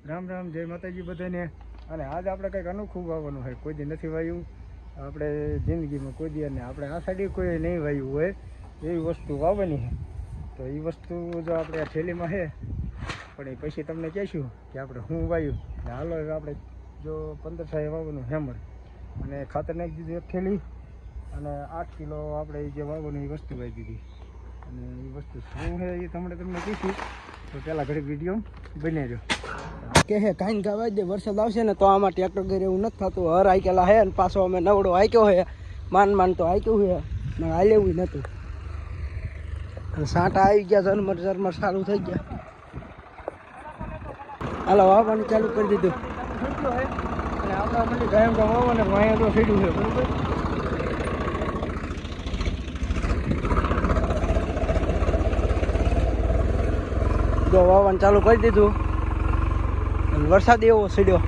રામ રામ, જય માતાજી બધાને. અને આજ આપણે કંઈક અનોખું વાવવાનું હોય. કોઈ દી નથી વાવ્યું આપણે જિંદગીમાં, કોઈ દી. અને આપણે આ સાઈડ કોઈ નહીં વાવ્યું હોય એવી વસ્તુ વાવવાની છે. તો એ વસ્તુ જો આપણે આ થેલીમાં છે, પણ એ પછી તમને કહીશું કે આપણે શું વાવ્યું. ને હાલો હવે આપણે જો 15 થાય વાવવાનું હેમર અને ખાતર નાખી દીધું એક થેલી, અને 8 કિલો આપણે જે વાવવાનું એ વસ્તુ વાવી દીધી. અને એ વસ્તુ શું છે એ તમને કહીશું. તો પહેલાં ઘડી વિડીયો બની રહ્યો કે હે કાંઈ ગાવા દે. વરસાદ આવશે ને તો આમાં ટ્રેક્ટર ઘરે એવું નથી થતું. હર હાઈકેલા હે ને પાછો અમે નવડો હાઈક્યો હે, માન તો હાઈક્યું છે ને હાલેવું નહોતું. સાંટા આવી ગયા, ઝરમર ચાલુ થઈ ગયા. હાલો વાવવાનું ચાલુ કરી દીધું. અને આપણા બધી ગાયમ ગામ વાવવાને અહીંયા તો સીડ્યું છે, બરાબર. જો વાવવાનું ચાલુ કરી દીધું. વરસાદ એવો સીડ્યો.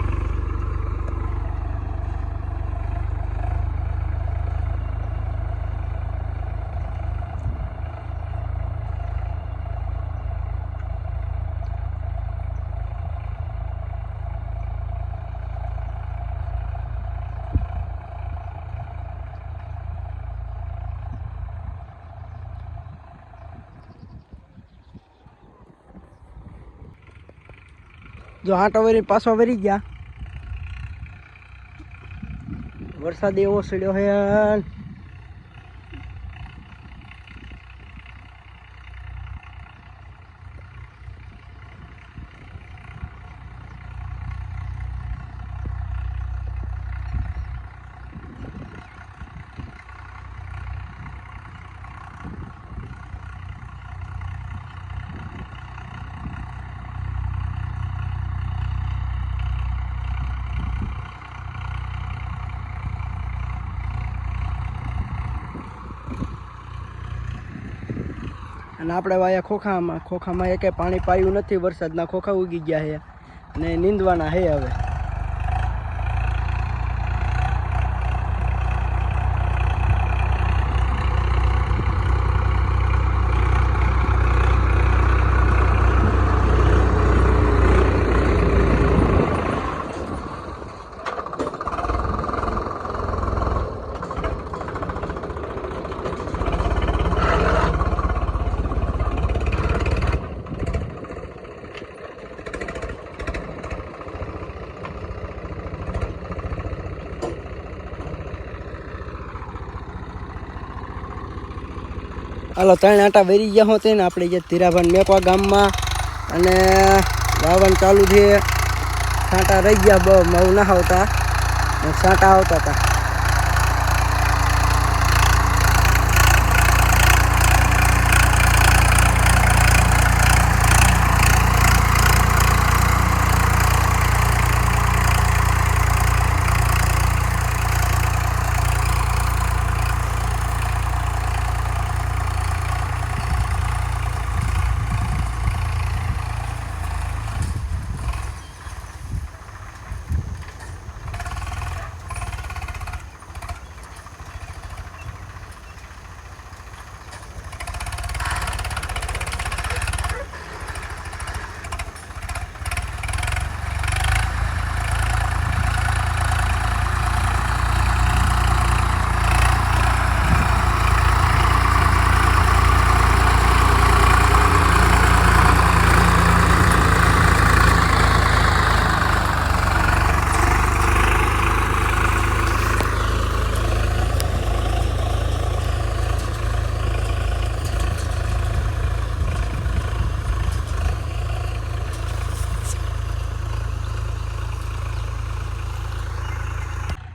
જો આંટો વરી પાછો વરી ગયા. વરસાદ એવો સીડ્યો છે. અને આપણે વાયા ખોખામાં એકે પાણી પાયું નથી. વરસાદના ખોખા ઉગી ગયા છે અને નીંદવાના છે હવે. હાલો 3 આંટા વરી ગયા હોતે ને આપણે જે ધીરાભાન મેકવા ગામમાં. અને વાવવાનું ચાલુ છે. છાંટા રહી ગયા, બહુ મઉ ના આવતા, છાંટા આવતા હતા.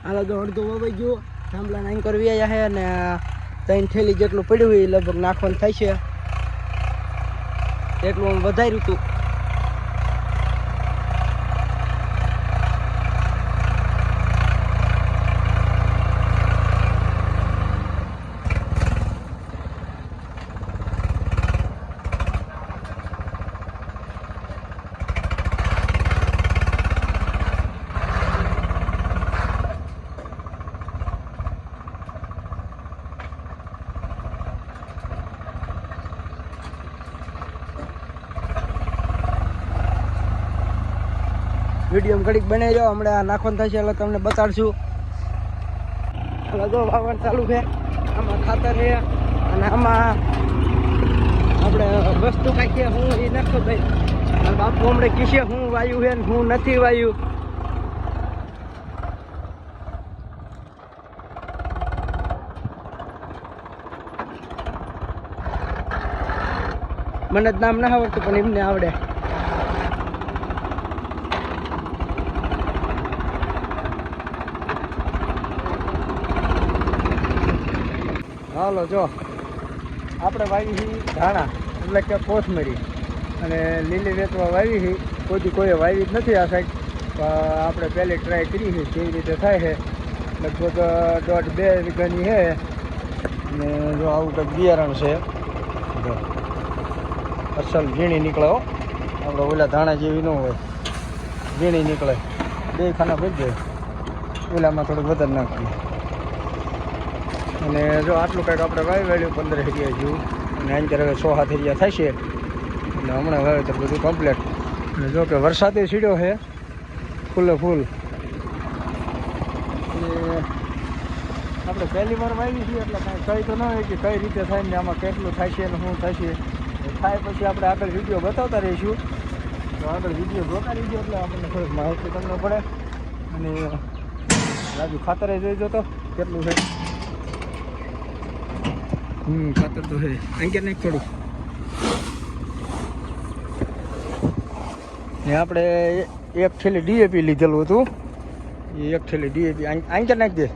હાલો તો અડધો વવાઈ ગયો. થાંભલા નાઈન કરવી આવ્યા છે અને 3 થેલી જેટલું પડ્યું હોય લગભગ નાખવાનું થાય છે. એટલું આમ વધાર્યું હતું. વિડીયો ઘડીક બનાવી જાઓ. હમણાં નાખવાનું થશે એટલે તમને બતાડશું. એટલે જો વાવણ ચાલુ છે. આમાં ખાતર છે અને આમાં આપણે વસ્તુ કાંઈ છે હું એ નાખતો ભાઈ. અને બાપુ હમણાં કીશે હું વાયુ છે ને હું નથી વાયુ. મને જ નામ ના આવડતું પણ એમને આવડે. હાલો જો આપણે વાવી છે ધાણા એટલે કે કોથમરી અને લીલી વેચવા વાવી છે. કોઈએ વાવી જ નથી આ સાઈડ. આપણે પહેલી ટ્રાય કરી છે કેવી રીતે થાય છે. લગભગ 1.5-2 વીઘાની છે. અને જો આવું કંઈક બિયારણ છે. જો અસલ ઝીણી નીકળે હો. આપણે ઓલા ધાણા જેવી ન હોય, ઝીણી નીકળે. 2 ખાના ભરી જાય. ઓલામાં થોડુંક વધારે નાખીએ. અને જો આટલું કંઈક આપણે વાવી વાળ્યું 15 એરિયા જેવું. અને અંદર હવે 6-7 એરિયા થશે એટલે હમણાં વાવેતર બધું કમ્પ્લીટ. અને જો કે વરસાદે સીડ્યો છે ફૂલે ફૂલ. આપણે પહેલી વાર વાવી છીએ એટલે કાંઈ કહી તો ન હોય કે કઈ રીતે થાય ને આમાં કેટલું થશે ને શું થશે. થાય પછી આપણે આગળ વિડીયો બતાવતા રહીશું. તો આગળ વિડીયો જોતા રહીશું એટલે આપણને થોડીક માહિતી તમને પડે. અને રાજુ ખાતરે જોઈ જો તો કેટલું છે. ખાતર તો છે અહીંયા નહીં થોડું. ને આપણે 1 થેલી DAP લીધેલું હતું. એ 1 થેલી DAP અહીંયા નાખી દે.